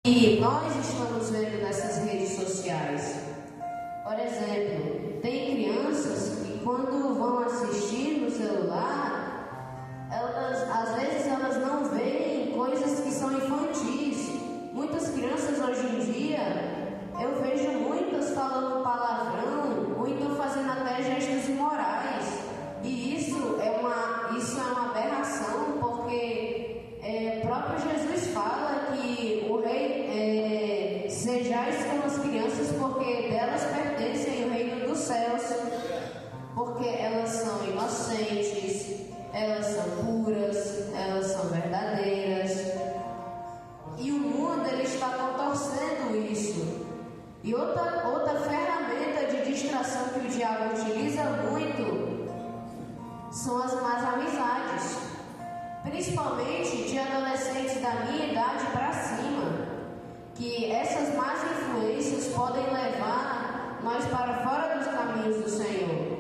E nós estamos vendo nessas redes sociais. Por exemplo, tem crianças que quando vão assistir no celular, às vezes elas não veem coisas que são infantis. Muitas crianças hoje em dia, eu vejo muitas falando palavrão, ou então fazendo até gestos imorais. E isso é uma aberração, porque próprio Jesus fala que o rei sejais como as crianças, porque delas pertencem o reino dos céus, porque elas são inocentes, elas são puras, elas são verdadeiras. E o mundo ele está contorcendo isso. E outra ferramenta de distração que o diabo utiliza muito são as más amizades, principalmente de adolescentes da minha idade para cima, que essas más influências podem levar nós para fora dos caminhos do Senhor.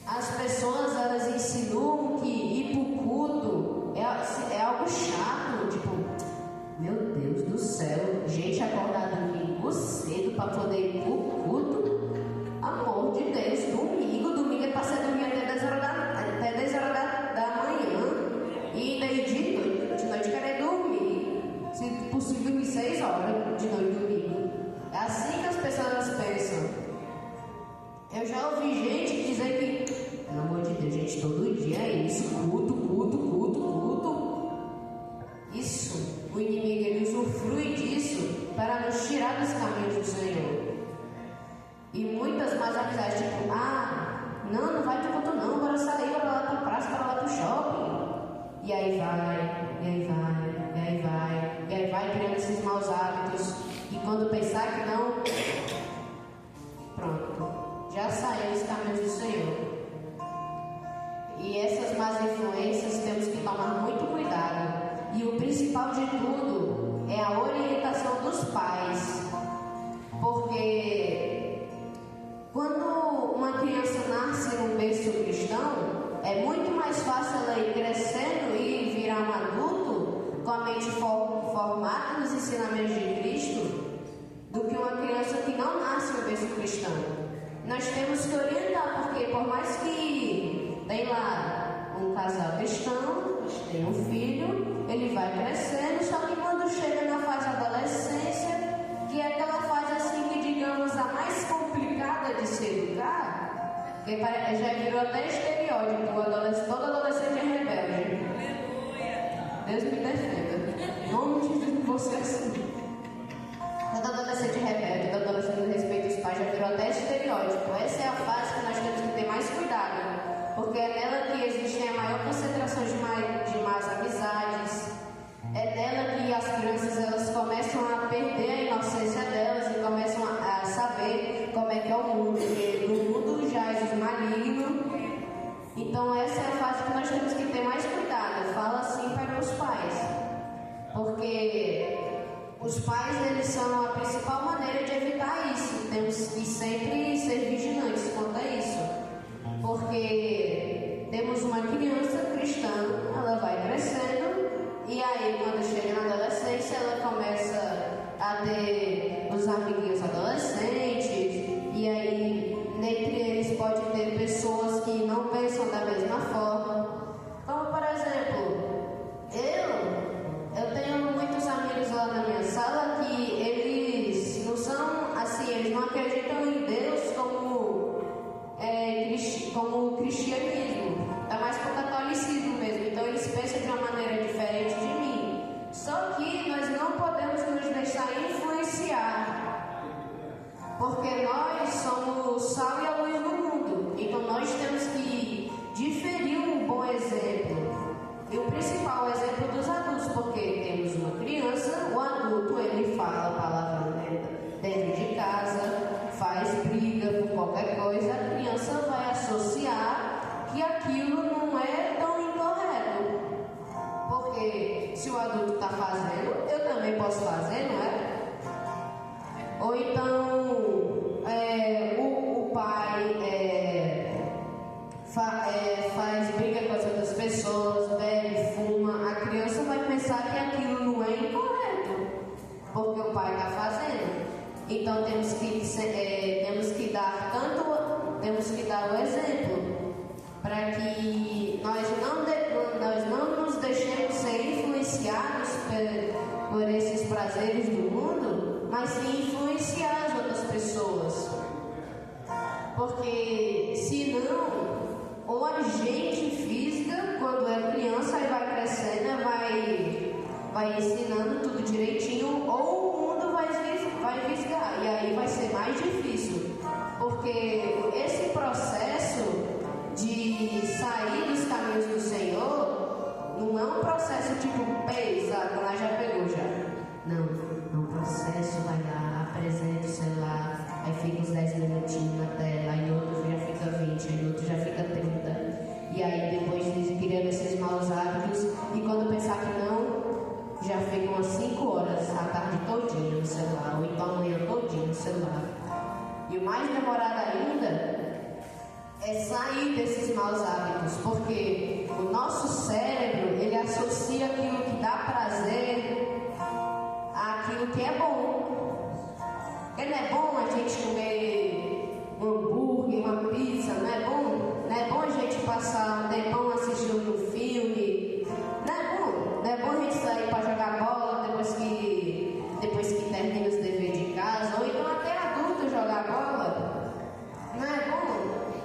As pessoas elas insinuam que ir para o culto é algo chato, tipo, meu Deus do céu, gente acordar domingo cedo para poder ir para o culto, amor de Deus, domingo é para ser domingo até 10 horas da manhã, e daí de noite querer dormir, se possível em 6 horas de noite domingo. É assim que as pessoas pensam. Eu já ouvi gente dizer que, pelo amor de Deus, gente, todo dia é isso, culto. Isso, o inimigo ele usufrui disso para nos tirar dos caminhos do Senhor. E muitas más amizades, tipo, não vai ter culto não, bora sair, bora lá pra praça, bora lá pro shopping. E aí vai criando esses maus hábitos. E quando pensar que não, pronto, já saiu dos caminhos do Senhor. E essas más influências temos que tomar muito cuidado. E o principal de tudo é a orientação dos pais. Porque quando uma criança nasce num berço cristão, é muito mais fácil ela ir crescendo e virar um adulto com a mente formada nos ensinamentos de Cristo do que uma criança que não nasce no berço cristão. Nós temos que orientar, porque por mais que tem lá um casal cristão, tem um filho, ele vai crescendo, só que quando chega na fase da adolescência, que é aquela fase assim que digamos a mais complicada de se educar, que já virou até estereótipo, todo adolescente é rebelde. Deus me defenda. Não diz você assim. Todo adolescente é rebelde, todo adolescente não respeita os pais, já virou até estereótipo. Essa é a fase que nós temos que ter mais cuidado, porque é nela que existe a maior concentração de más amizades. É nela que as crianças elas começam a perder a inocência delas e começam a saber como é que é o mundo, porque no mundo jaz o maligno. Então essa é a fase que nós temos que ter mais cuidado. Fala assim para os pais, porque os pais eles são a principal maneira de evitar isso. Temos que sempre ser vigilantes quanto a isso, porque temos uma criança cristã, ela vai crescendo, e aí quando chega na adolescência ela começa a ter os amiguinhos adolescentes, e aí dentre eles pode ter pessoas que não pensam da mesma forma. Como por exemplo, eu tenho muitos amigos lá na minha sala que eles não são assim, eles não acreditam em Deus como cristianismo, tá mais pro catolicismo mesmo, então eles pensam de uma maneira diferente de mim. Só que nós não podemos nos deixar influenciar, porque nós somos o sal e a luz do mundo, então nós temos que diferir um bom exemplo. E o principal exemplo dos adultos, porque temos uma criança, o adulto ele fala palavrão dentro de casa, faz briga por qualquer coisa, a criança vai associar que aquilo não é tão incorreto. Porque se o adulto está fazendo, eu também posso fazer, não é? Ou então o pai faz briga com as outras pessoas, bebe, fuma, a criança vai pensar que aquilo não é incorreto. Porque o Pai está fazendo. Então temos que dar o exemplo para que nós não nos deixemos ser influenciados por esses prazeres do mundo, mas sim influenciar as outras pessoas. Porque senão, ou a gente fisga quando é criança e vai crescendo, vai ensinando tudo direitinho, ou o mundo vai fisgar, e aí vai ser mais difícil, porque esse processo de sair dos caminhos do Senhor não é um processo tipo pesado, lá já pegou já. Não, é um processo, vai lá, apresenta o celular, aí fica uns 10 minutinhos na tela, aí outro já fica 20, aí outro já fica 30, e aí depois criando esses maus hábitos, e quando pensar que não, já ficam umas 5 horas a tarde todinha no celular, ou então a manhã todinha no celular. E o mais demorado ainda é sair desses maus hábitos, porque o nosso cérebro, ele associa aquilo que dá prazer àquilo que é bom. Porque não é bom a gente comer um hambúrguer, uma pizza, não é bom? Não é bom a gente passar um tempão assistindo um filme, não é bom a gente sair para jogar bola depois que termina os deveres de casa, ou então até adulto jogar bola, não é bom?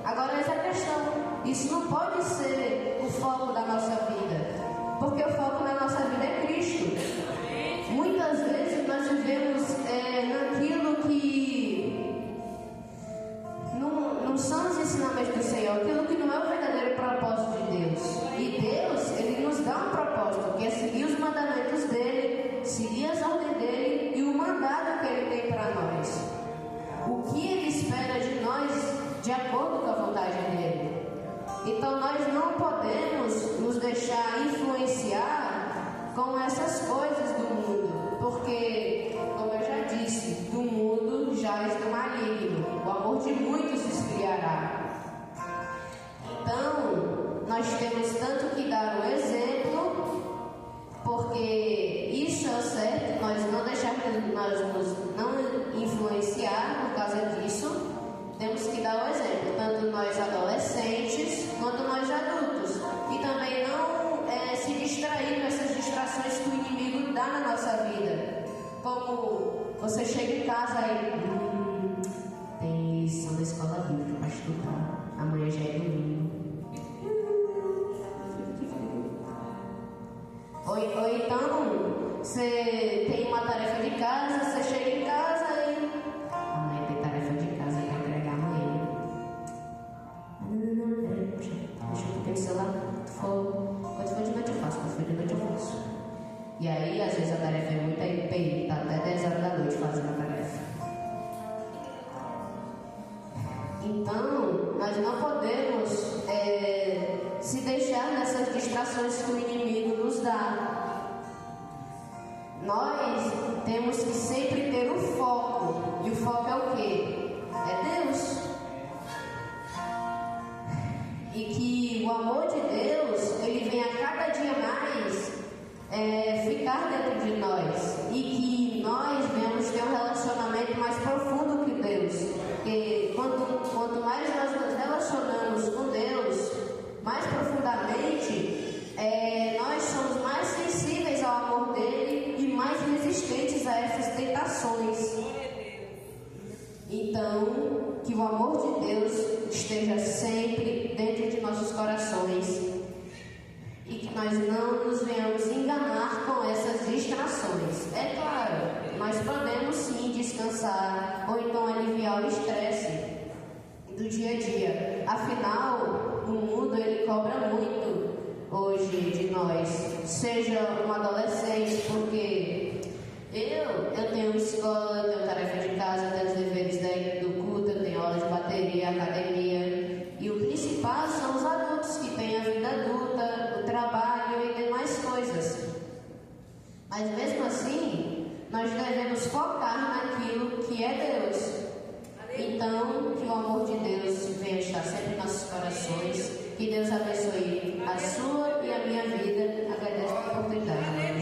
Agora essa questão, isso não pode ser o foco da nossa vida, porque o foco da nossa vida é Cristo. Muitas vezes nós vivemos naquilo que não são os ensinamentos do Senhor, aquilo que não é o verdadeiro propósito de Deus. E Deus, Ele nos dá um propósito, que é seguir os mandamentos dEle, seguir as ordens dEle e o mandado que Ele tem para nós. O que Ele espera de nós, de acordo com a vontade dEle. Então nós não podemos nos deixar influenciar com essas coisas do mundo, porque, como eu já disse, do mundo jaz do maligno, o amor de muitos se esfriará. Então, nós temos tanto que dar o exemplo, porque isso é o certo, nós não deixarmos não influenciar por causa disso. Temos que dar o exemplo, tanto nós adolescentes quanto nós adultos, e também não se distrair com essas distrações que o inimigo dá na nossa vida. Como você chega em casa e tem lição na escola bíblica para estudar, amanhã já é domingo. Ou então você tem uma tarefa de casa, você chega em casa e amanhã tem tarefa de casa para entregar amanhã. Não, deixa eu ter o celular. Quando for de noite eu faço, quando for de noite eu faço. E aí, às vezes a tarefa é muita e tá até 10 horas da noite fazendo a tarefa. Então, nós não podemos se deixar nessas distrações que o inimigo nos dá. Nós temos que sempre ter o foco. E o foco é o quê? É Deus. E que o amor de Deus, ele vem a cada dia mais ficar dentro de nós. E que nós venhamos ter um relacionamento mais profundo que Deus. Porque quanto mais nós nos relacionamos com Deus, mais profundamente, nós somos mais sensíveis ao amor dele e mais resistentes a essas tentações. Então, que o amor de Deus esteja sempre dentro de nossos corações e que nós não nos venhamos enganar com essas distrações. É claro, nós podemos sim descansar ou então aliviar o estresse do dia a dia. Afinal, o mundo ele cobra muito hoje de nós, seja um adolescente, porque eu tenho escola, eu tenho tarefa de casa, eu tenho os deveres do culto, eu tenho aula de bateria, academia, e o principal são os adultos que têm a vida adulta, o trabalho e demais coisas. Mas mesmo assim, nós devemos focar naquilo que é Deus. Então, que o amor de Deus venha estar sempre em nossos corações. Que Deus abençoe a sua e a minha vida. Agradeço a oportunidade.